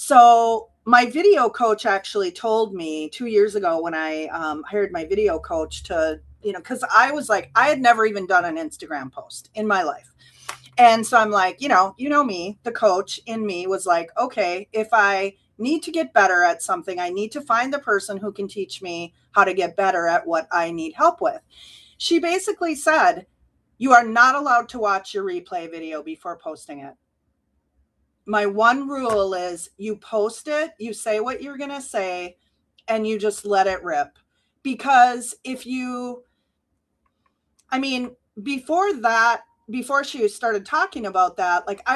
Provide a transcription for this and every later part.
So my video coach actually told me 2 years ago when I hired my video coach to, because I was like, I had never even done an Instagram post in my life. And so I'm like, me, the coach in me was like, okay, if I need to get better at something, I need to find the person who can teach me how to get better at what I need help with. She basically said, you are not allowed to watch your replay video before posting it. My one rule is you post it, you say what you're going to say, and you just let it rip. Because before she started talking about that, like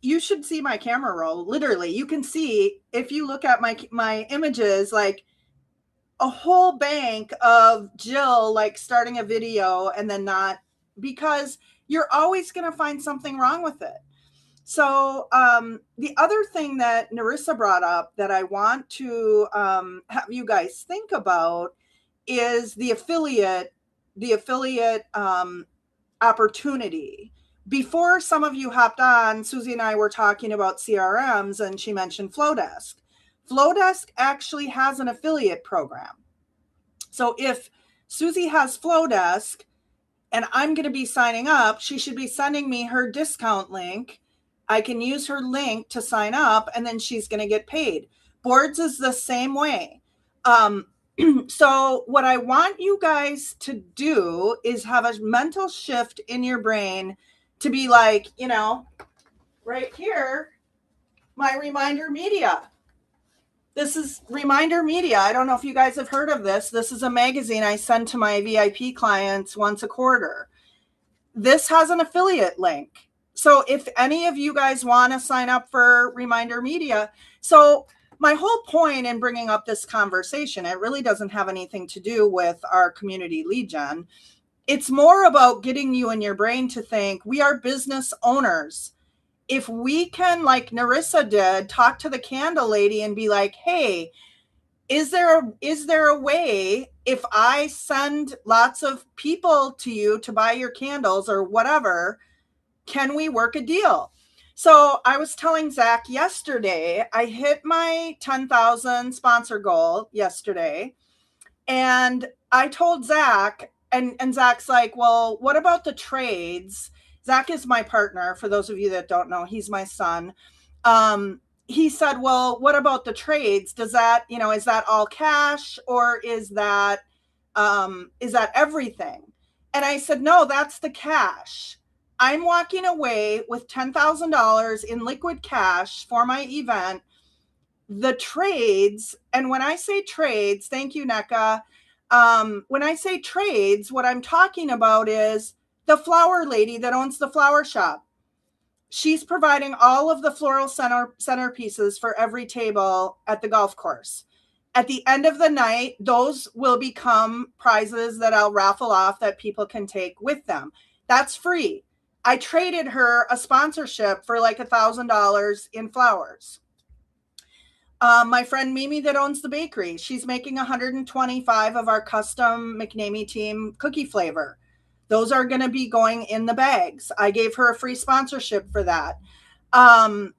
you should see my camera roll. Literally, you can see if you look at my images, like a whole bank of Jill, like starting a video and then not, because you're always going to find something wrong with it. So the other thing that Narissa brought up that I want to have you guys think about is the affiliate opportunity. Before some of you hopped on, Susie and I were talking about CRMs, and she mentioned Flowdesk. Flowdesk actually has an affiliate program. So if Susie has Flowdesk and I'm going to be signing up, she should be sending me her discount link. I can use her link to sign up, and then she's going to get paid. Boards is the same way. So what I want you guys to do is have a mental shift in your brain to be like, right here, my Reminder Media. This is Reminder Media. I don't know if you guys have heard of this. This is a magazine I send to my VIP clients once a quarter. This has an affiliate link. So if any of you guys want to sign up for Reminder Media, so my whole point in bringing up this conversation, it really doesn't have anything to do with our community lead gen. It's more about getting you in your brain to think we are business owners. If we can, like Narissa did, talk to the candle lady and be like, hey, is there a way if I send lots of people to you to buy your candles or whatever, can we work a deal? So I was telling Zach yesterday, I hit my 10,000 sponsor goal yesterday. And I told Zach, and Zach's like, well, what about the trades? Zach is my partner. For those of you that don't know, he's my son. He said, well, what about the trades? Does that, is that all cash, or is that everything? And I said, no, that's the cash. I'm walking away with $10,000 in liquid cash for my event. The trades, and when I say trades, thank you, NECA. When I say trades, what I'm talking about is the flower lady that owns the flower shop. She's providing all of the floral centerpieces for every table at the golf course. At the end of the night, those will become prizes that I'll raffle off that people can take with them. That's free. I traded her a sponsorship for like $1,000 in flowers. My friend Mimi that owns the bakery, she's making 125 of our custom McNamee team cookie flavor. Those are going to be going in the bags. I gave her a free sponsorship for that. My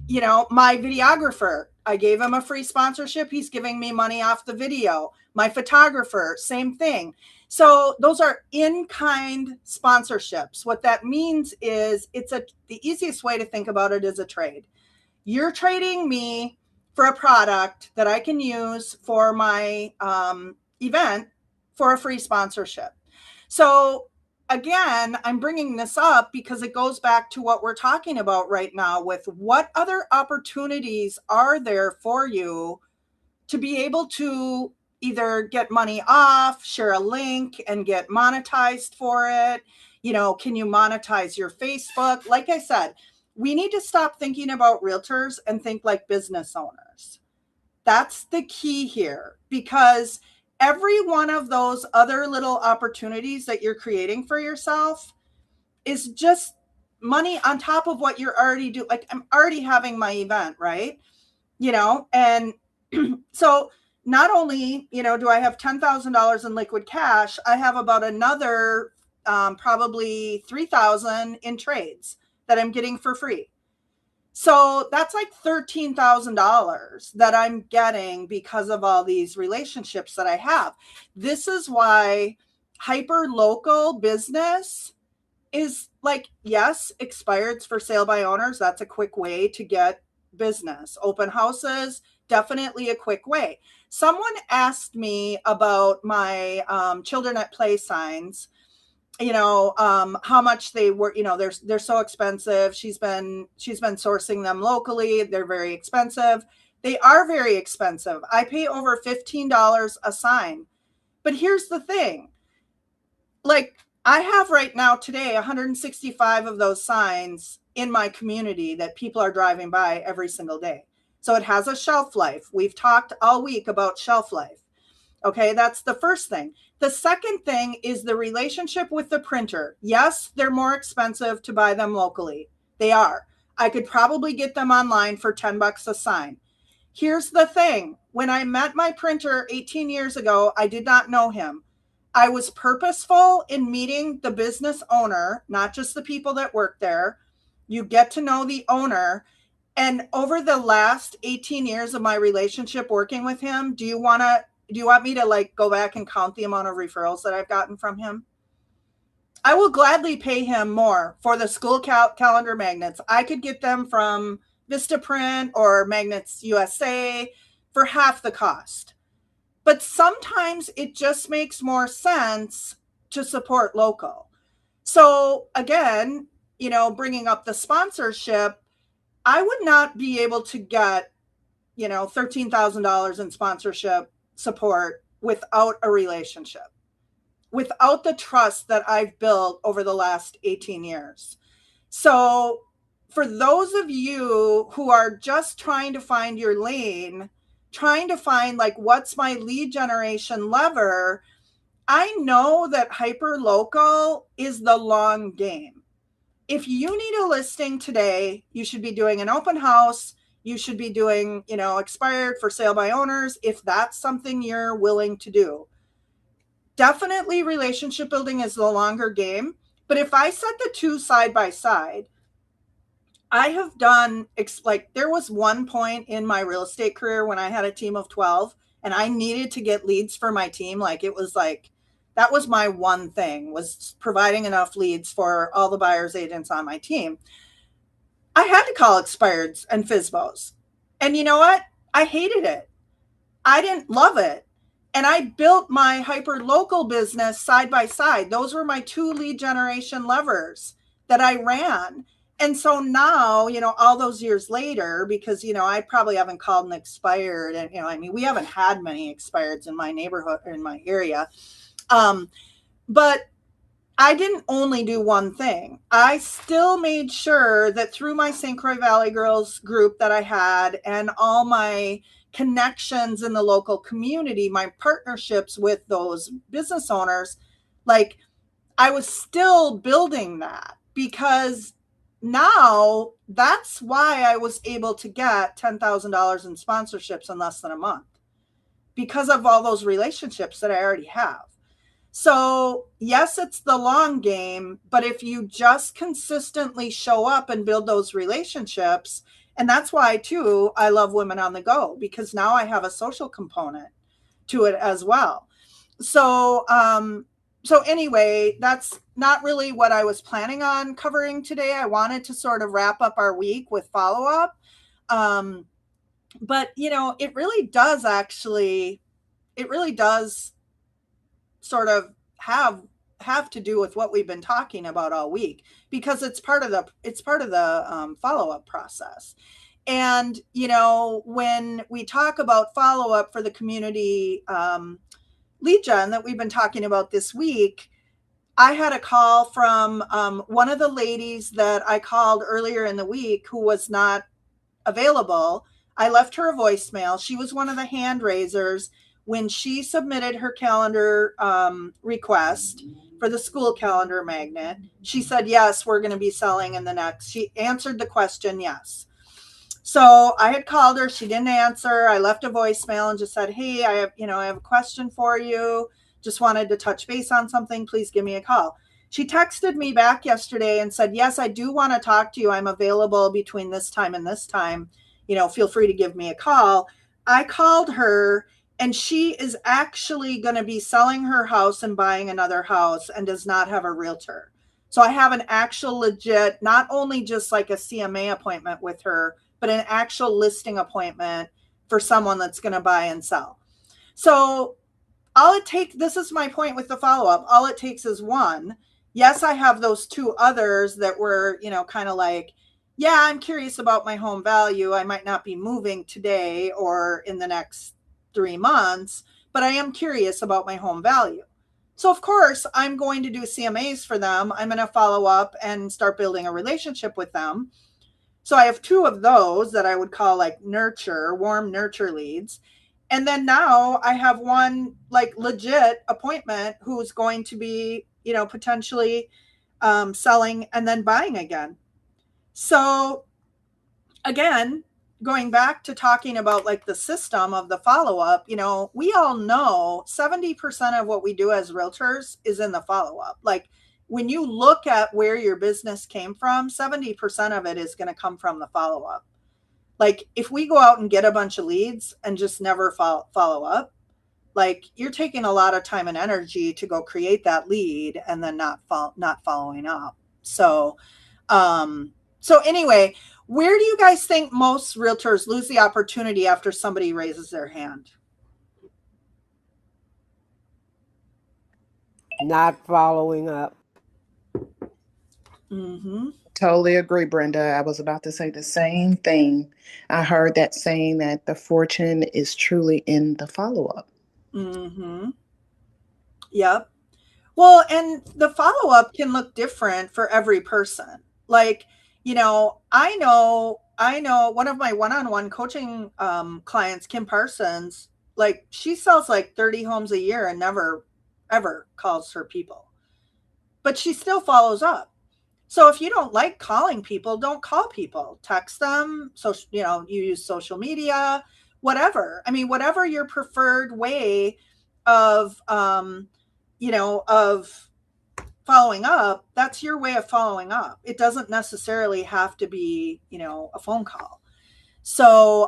videographer, I gave him a free sponsorship. He's giving me money off the video. My photographer, same thing. So those are in-kind sponsorships. What that means is the easiest way to think about it is a trade. You're trading me for a product that I can use for my event for a free sponsorship. So again, I'm bringing this up because it goes back to what we're talking about right now with what other opportunities are there for you to be able to either get money off, share a link and get monetized for it. Can you monetize your Facebook? Like I said, we need to stop thinking about realtors and think like business owners. That's the key here, because every one of those other little opportunities that you're creating for yourself is just money on top of what you're already doing. Like, I'm already having my event, right? And so not only, do I have $10,000 in liquid cash, I have about another probably 3,000 in trades that I'm getting for free. So that's like $13,000 that I'm getting because of all these relationships that I have. This is why hyper local business is like, yes, expireds for sale by owners. That's a quick way to get business. Open houses, definitely a quick way. Someone asked me about my children at play signs, how much they were, they're so expensive. She's been sourcing them locally. They're very expensive. They are very expensive. I pay over $15 a sign. But here's the thing, like, I have right now today 165 of those signs in my community that people are driving by every single day. So it has a shelf life. We've talked all week about shelf life. Okay, that's the first thing. The second thing is the relationship with the printer. Yes, they're more expensive to buy them locally. They are. I could probably get them online for $10 a sign. Here's the thing. When I met my printer 18 years ago, I did not know him. I was purposeful in meeting the business owner, not just the people that work there. You get to know the owner. And over the last 18 years of my relationship working with him, do you want me to like go back and count the amount of referrals that I've gotten from him? I will gladly pay him more for the school calendar magnets. I could get them from Vistaprint or Magnets USA for half the cost. But sometimes it just makes more sense to support local. So again, bringing up the sponsorship, I would not be able to get, $13,000 in sponsorship support without a relationship, without the trust that I've built over the last 18 years. So for those of you who are just trying to find your lane, trying to find like, what's my lead generation lever? I know that hyper local is the long game. If you need a listing today, you should be doing an open house. You should be doing, expired for sale by owners, if that's something you're willing to do. Definitely relationship building is the longer game. But if I set the two side by side, I have done, like, there was one point in my real estate career when I had a team of 12 and I needed to get leads for my team. Like, it was like, that was my one thing, was providing enough leads for all the buyers agents on my team. I had to call expireds and FSBOs. And you know what? I hated it. I didn't love it. And I built my hyper local business side by side. Those were my two lead generation levers that I ran. And so now, all those years later, because, I probably haven't called an expired, and, we haven't had many expireds in my neighborhood or in my area. But I didn't only do one thing. I still made sure that through my St. Croix Valley Girls group that I had and all my connections in the local community, my partnerships with those business owners, like, I was still building that, because now that's why I was able to get $10,000 in sponsorships in less than a month, because of all those relationships that I already have. So yes, it's the long game, but if you just consistently show up and build those relationships, and that's why too, I love Women on the Go, because now I have a social component to it as well. So, so anyway, that's not really what I was planning on covering today. I wanted to sort of wrap up our week with follow-up. But it really does sort of have to do with what we've been talking about all week, because it's part of the follow-up process. And when we talk about follow-up for the community lead gen that we've been talking about this week, I had a call from one of the ladies that I called earlier in the week who was not available. I left her a voicemail. She was one of the hand raisers when she submitted her calendar request for the school calendar magnet. She said, yes, we're going to be selling in the next. She answered the question, yes. So I had called her. She didn't answer. I left a voicemail and just said, hey, I have a question for you. Just wanted to touch base on something. Please give me a call. She texted me back yesterday and said, yes, I do want to talk to you. I'm available between this time and this time. Feel free to give me a call. I called her, and she is actually going to be selling her house and buying another house and does not have a realtor. So I have an actual legit, not only just like a CMA appointment with her, but an actual listing appointment for someone that's going to buy and sell. So this is my point with the follow-up. All it takes is one. Yes, I have those two others that were, kind of like, yeah, I'm curious about my home value. I might not be moving today or in the next 3 months, but I am curious about my home value. So of course, I'm going to do CMAs for them. I'm going to follow up and start building a relationship with them. So I have two of those that I would call like warm nurture leads. And then now I have one like legit appointment who's going to be, potentially selling and then buying again. So again, going back to talking about like the system of the follow-up, we all know 70% of what we do as realtors is in the follow-up. Like when you look at where your business came from, 70% of it is going to come from the follow-up. Like if we go out and get a bunch of leads and just never follow up, like you're taking a lot of time and energy to go create that lead and then not following up. So anyway, where do you guys think most realtors lose the opportunity after somebody raises their hand? Not following up. Mm-hmm. Totally agree, Brenda. I was about to say the same thing. I heard that saying that the fortune is truly in the follow up. Mm-hmm. Yep. Well, and the follow-up can look different for every person. Like, I know one of my one-on-one coaching clients, Kim Parsons, like she sells like 30 homes a year and never ever calls her people. But she still follows up. So if you don't like calling people, don't call people. Text them. So, you use social media, whatever. I mean, whatever your preferred way of of following up, that's your way of following up. It doesn't necessarily have to be, a phone call. So,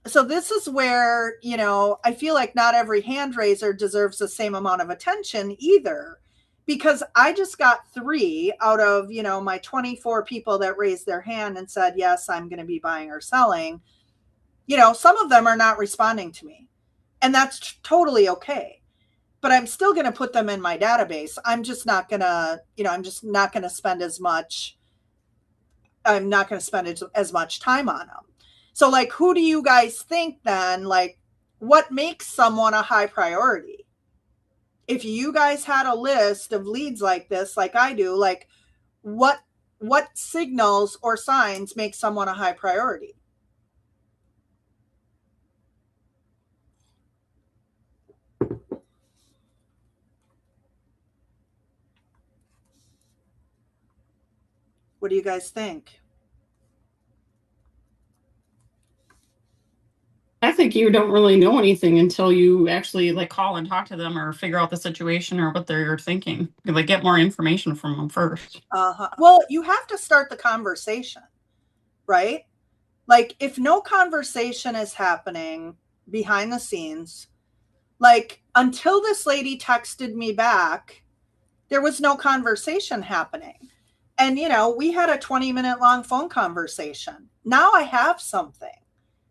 so this is where, I feel like not every hand raiser deserves the same amount of attention either, because I just got 3 out of, my 24 people that raised their hand and said, yes, I'm going to be buying or selling. Some of them are not responding to me, and that's totally okay, but I'm still going to put them in my database. I'm just not going to, spend as much. I'm not going to spend as much time on them. So like, who do you guys think then, like what makes someone a high priority? If you guys had a list of leads like this, like I do, like what signals or signs make someone a high priority? What do you guys think? I think you don't really know anything until you actually like call and talk to them or figure out the situation or what they're thinking. You like get more information from them first. Well, you have to start the conversation, right? Like if no conversation is happening behind the scenes, like until this lady texted me back, there was no conversation happening. And, we had a 20-minute long phone conversation. Now I have something.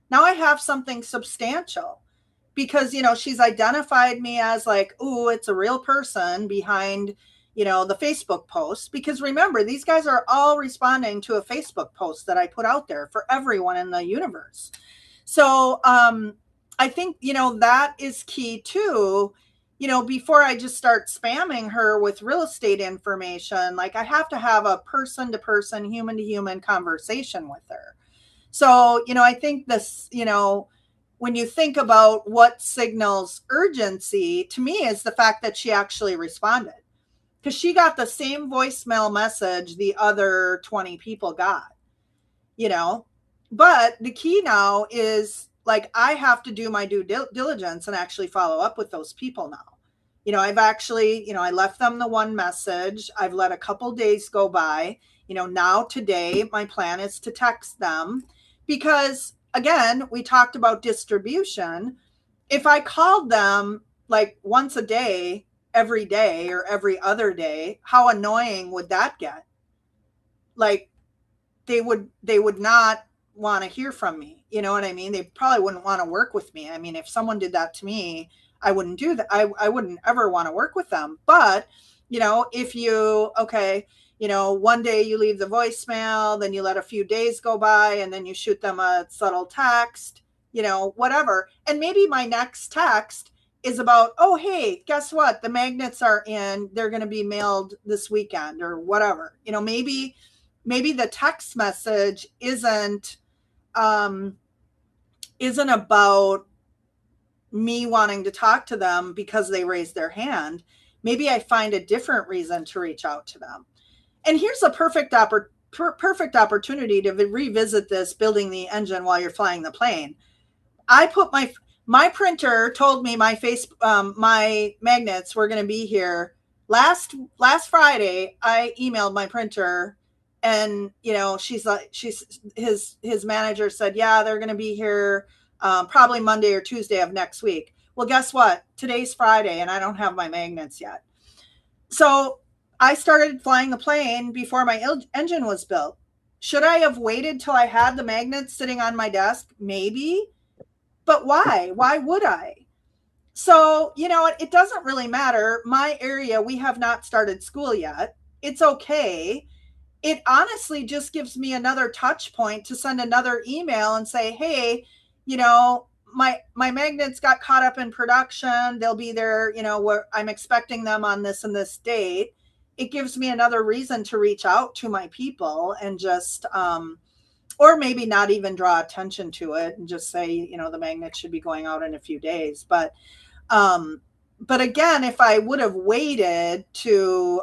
Now I have something substantial because, she's identified me as like, ooh, it's a real person behind, the Facebook post. Because remember, these guys are all responding to a Facebook post that I put out there for everyone in the universe. So I think, that is key too. Before I just start spamming her with real estate information, like I have to have a person to person, human to human conversation with her. So, I think this, when you think about what signals urgency to me is the fact that she actually responded, because she got the same voicemail message the other 20 people got, but the key now is like, I have to do my due diligence and actually follow up with those people now. I've actually, I left them the one message. I've let a couple days go by. Now today, my plan is to text them because, again, we talked about distribution. If I called them like once a day, every day or every other day, how annoying would that get? Like, they would not want to hear from me. You know what I mean? They probably wouldn't want to work with me. I mean, if someone did that to me, I wouldn't do that. I wouldn't ever want to work with them. But, if you, okay, one day you leave the voicemail, then you let a few days go by and then you shoot them a subtle text, whatever. And maybe my next text is about, oh, hey, guess what? The magnets are in, they're going to be mailed this weekend or whatever. Maybe the text message isn't about me wanting to talk to them because they raised their hand. Maybe I find a different reason to reach out to them. And here's a perfect opportunity to revisit this building the engine while you're flying the plane. I put my printer told me my magnets were going to be here last Friday. I emailed my printer, and his manager said, yeah, they're going to be here probably Monday or Tuesday of next week. Well, guess what? Today's Friday, and I don't have my magnets yet. So I started flying the plane before my engine was built. Should I have waited till I had the magnets sitting on my desk? Maybe. But why? Why would I? So, it doesn't really matter. My area, we have not started school yet. It's okay. It honestly just gives me another touch point to send another email and say, hey, my magnets got caught up in production. They'll be there, where I'm expecting them on this and this date. It gives me another reason to reach out to my people and just, or maybe not even draw attention to it and just say, the magnet should be going out in a few days. But again, if I would have waited to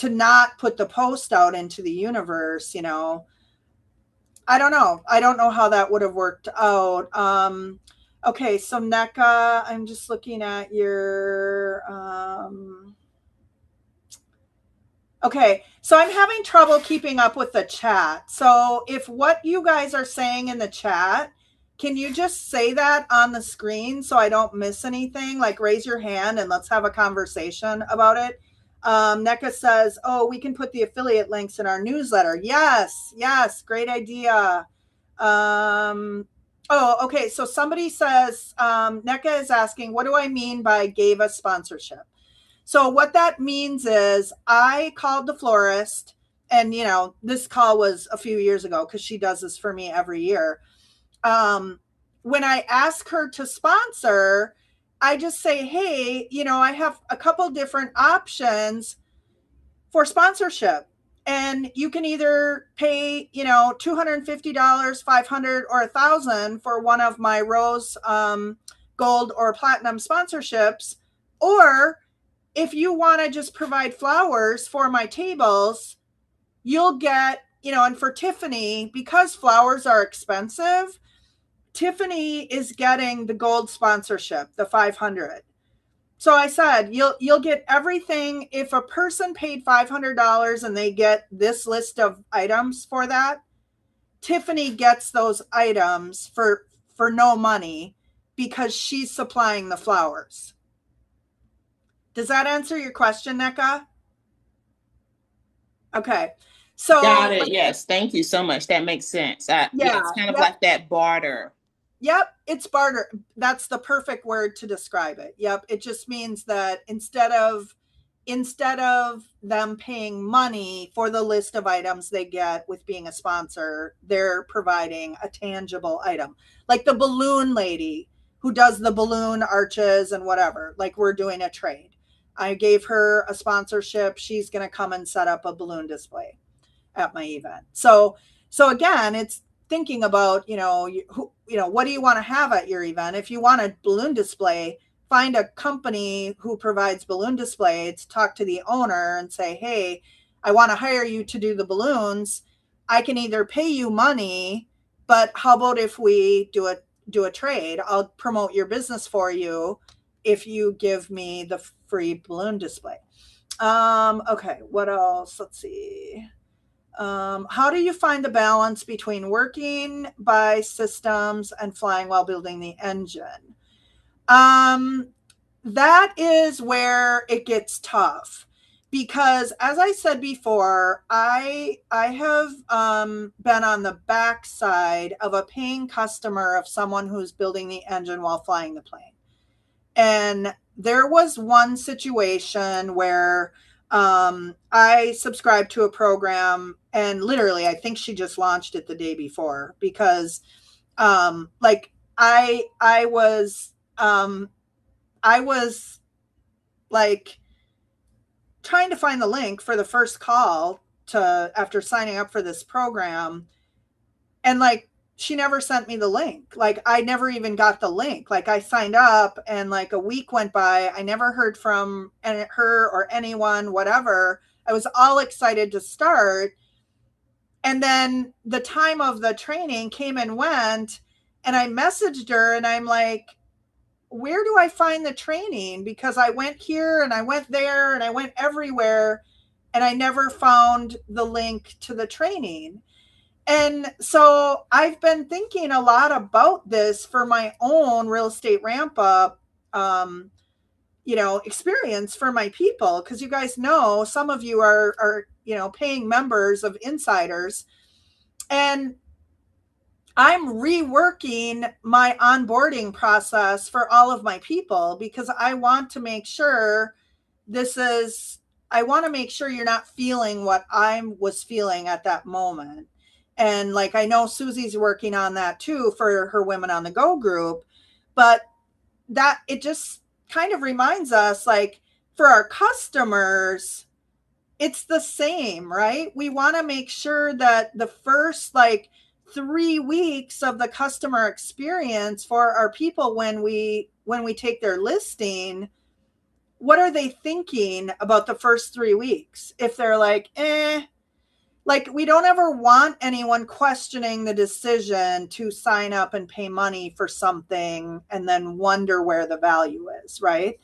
not put the post out into the universe, I don't know. I don't know how that would have worked out. Okay. So NECA, I'm just looking at your, okay, so I'm having trouble keeping up with the chat. So if what you guys are saying in the chat, can you just say that on the screen so I don't miss anything? Like raise your hand and let's have a conversation about it. NECA says, oh, we can put the affiliate links in our newsletter. Yes, great idea. Oh, okay, so somebody says, NECA is asking, what do I mean by gave us sponsorship? So what that means is I called the florist, and this call was a few years ago because she does this for me every year. When I ask her to sponsor, I just say, hey, I have a couple different options for sponsorship. And you can either pay, $250, $500, or $1,000 for one of my rose, gold, or platinum sponsorships, or if you want to just provide flowers for my tables, you'll get, and for Tiffany, because flowers are expensive, Tiffany is getting the gold sponsorship, the 500. So I said, you'll get everything. If a person paid $500 and they get this list of items for that, Tiffany gets those items for no money because she's supplying the flowers. Does that answer your question, NECA? Okay. So got it. Yes. Thank you so much. That makes sense. Yeah, it's kind of like that barter. Yep. It's barter. That's the perfect word to describe it. Yep. It just means that instead of them paying money for the list of items they get with being a sponsor, they're providing a tangible item. Like the balloon lady who does the balloon arches and whatever, like we're doing a trade. I gave her a sponsorship. She's going to come and set up a balloon display at my event. So again, it's thinking about, what do you want to have at your event? If you want a balloon display, find a company who provides balloon displays, talk to the owner and say, hey, I want to hire you to do the balloons. I can either pay you money, but how about if we do a trade? I'll promote your business for you if you give me the free balloon display. Okay, what else? Let's see. How do you find the balance between working by systems and flying while building the engine? That is where it gets tough because, as I said before, I have been on the backside of a paying customer of someone who's building the engine while flying the plane. And there was one situation where I subscribed to a program, and literally, I think she just launched it the day before because, like, I was like trying to find the link for the first call to after signing up for this program, and like she never sent me the link. Like I never even got the link. Like I signed up and like a week went by. I never heard from her or anyone, whatever. I was all excited to start. And then the time of the training came and went, and I messaged her and I'm like, where do I find the training? Because I went here and I went there and I went everywhere and I never found the link to the training. And so I've been thinking a lot about this for my own real estate ramp up, experience for my people. Cause you guys know, some of you are, paying members of Insiders, and I'm reworking my onboarding process for all of my people because I want to make sure I want to make sure you're not feeling what I was feeling at that moment. And like, I know Susie's working on that too for her Women on the Go group, but that it just kind of reminds us, like, for our customers, it's the same, right? We want to make sure that the first like 3 weeks of the customer experience for our people, when we take their listing, what are they thinking about the first 3 weeks? If they're like, like we don't ever want anyone questioning the decision to sign up and pay money for something and then wonder where the value is, right?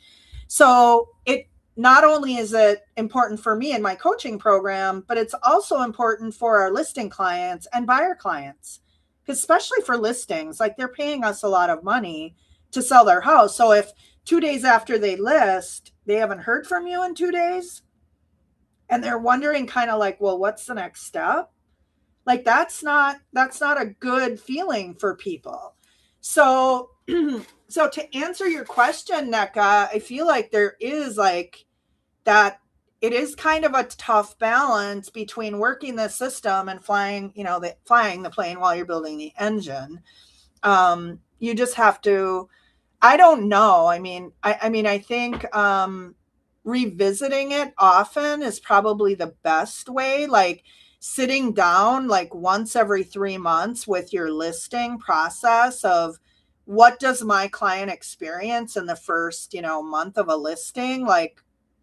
So it not only is it important for me in my coaching program, but it's also important for our listing clients and buyer clients, especially for listings. Like they're paying us a lot of money to sell their house. So if 2 days after they list, they haven't heard from you in 2 days, and they're wondering kind of like, well, what's the next step? Like that's not a good feeling for people. So so to answer your question, NECA, I feel like there is like that it is kind of a tough balance between working the system and flying the plane while you're building the engine. You just have to, I don't know. I think revisiting it often is probably the best way. Like sitting down like once every 3 months with your listing process of what does my client experience in the first, month of a listing, like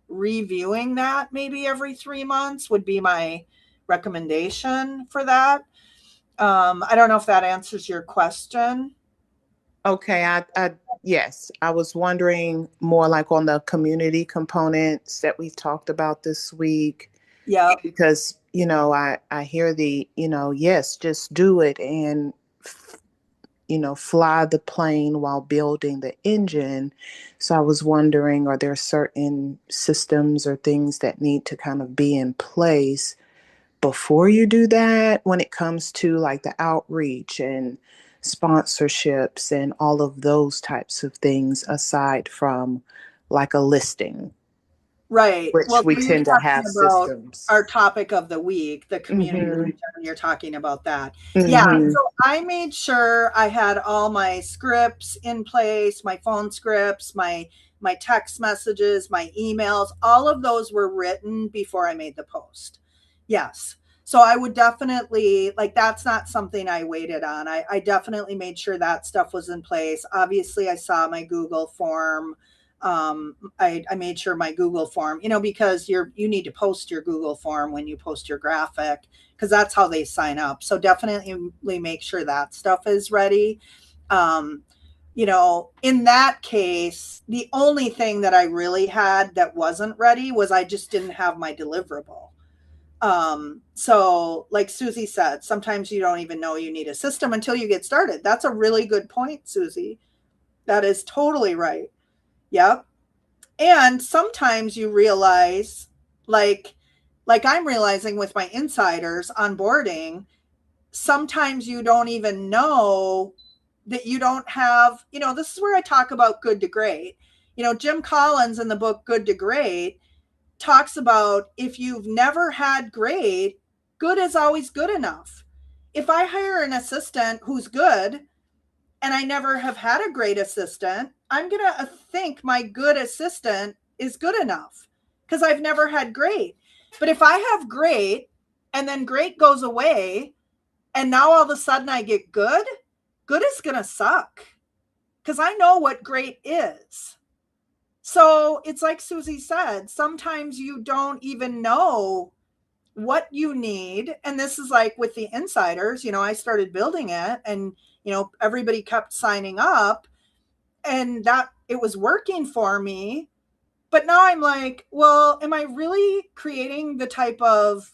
reviewing that maybe every 3 months would be my recommendation for that. I don't know if that answers your question. Okay, yes, I was wondering more like on the community components that we talked about this week. Yeah. Because, I hear the, yes, just do it and, fly the plane while building the engine. So I was wondering, are there certain systems or things that need to kind of be in place before you do that when it comes to like the outreach and sponsorships and all of those types of things aside from like a listing, Right. which Well, we so you're tend to talking have about systems. our topic of the week, the community Mm-hmm. reach, and you're talking about that. Yeah. Mm-hmm. So I made sure I had all my scripts in place, my phone scripts, my text messages, my emails, all of those were written before I made the post. Yes. So I would definitely, like, that's not something I waited on. I definitely made sure that stuff was in place. Obviously, I saw my Google form. I made sure my Google form, because you need to post your Google form when you post your graphic, because that's how they sign up. So definitely make sure that stuff is ready. Um, you know, in that case, the only thing that I really had that wasn't ready was I just didn't have my deliverable. So like Susie said, sometimes you don't even know you need a system until you get started. That's a really good point, Susie. That is totally right. Yep. And sometimes you realize, like I'm realizing with my insiders onboarding, sometimes you don't even know that you don't have, you know, this is where I talk about good to great. You know, Jim Collins in the book Good to Great talks about if you've never had great, good is always good enough. If I hire an assistant who's good and I never have had a great assistant, I'm going to think my good assistant is good enough because I've never had great. But if I have great and then great goes away and now all of a sudden I get good, good is going to suck because I know what great is. So it's like Susie said, sometimes you don't even know what you need. And this is like with the insiders, you know, I started building it and, you know, everybody kept signing up and that it was working for me. But now I'm like, well, am I really creating the type of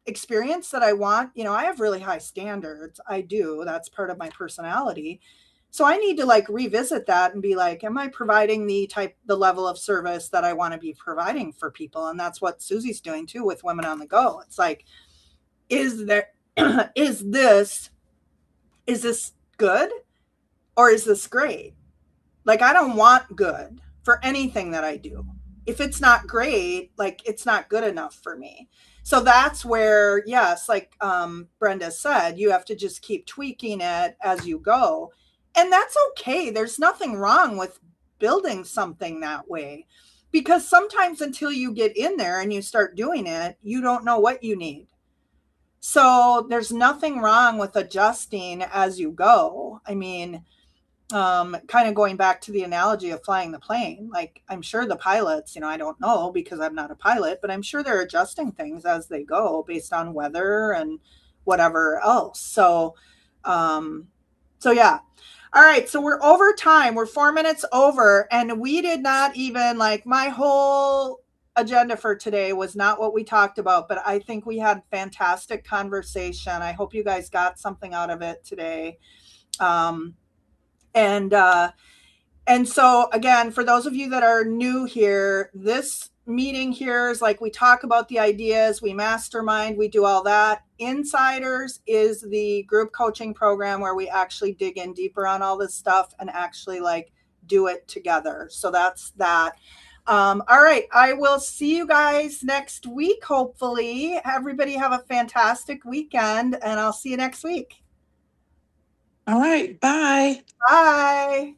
experience that I want? You know, I have really high standards. I do. That's part of my personality. So I need to like revisit that and be like, am I providing the level of service that I want to be providing for people? And that's what Susie's doing too with Women on the Go. It's like, is there, is this good or is this great? Like, I don't want good for anything that I do. If it's not great, like it's not good enough for me. So that's where, yes, like Brenda said, you have to just keep tweaking it as you go. And that's okay. There's nothing wrong with building something that way because sometimes until you get in there and you start doing it, you don't know what you need. So there's nothing wrong with adjusting as you go. I mean, kind of going back to the analogy of flying the plane, like I'm sure the pilots, you know, I don't know because I'm not a pilot, but I'm sure they're adjusting things as they go based on weather and whatever else. So yeah. All right, so we're over time. We're 4 minutes over, and we did not even like my whole agenda for today was not what we talked about, but I think we had fantastic conversation. I hope you guys got something out of it today. Um, and so again, for those of you that are new here, this meeting here is like we talk about the ideas, we mastermind, we do all that. Insiders is the group coaching program where we actually dig in deeper on all this stuff and actually like do it together. So that's that. All right, I will see you guys next week, hopefully. Everybody have a fantastic weekend, and I'll see you next week. All right, bye. Bye.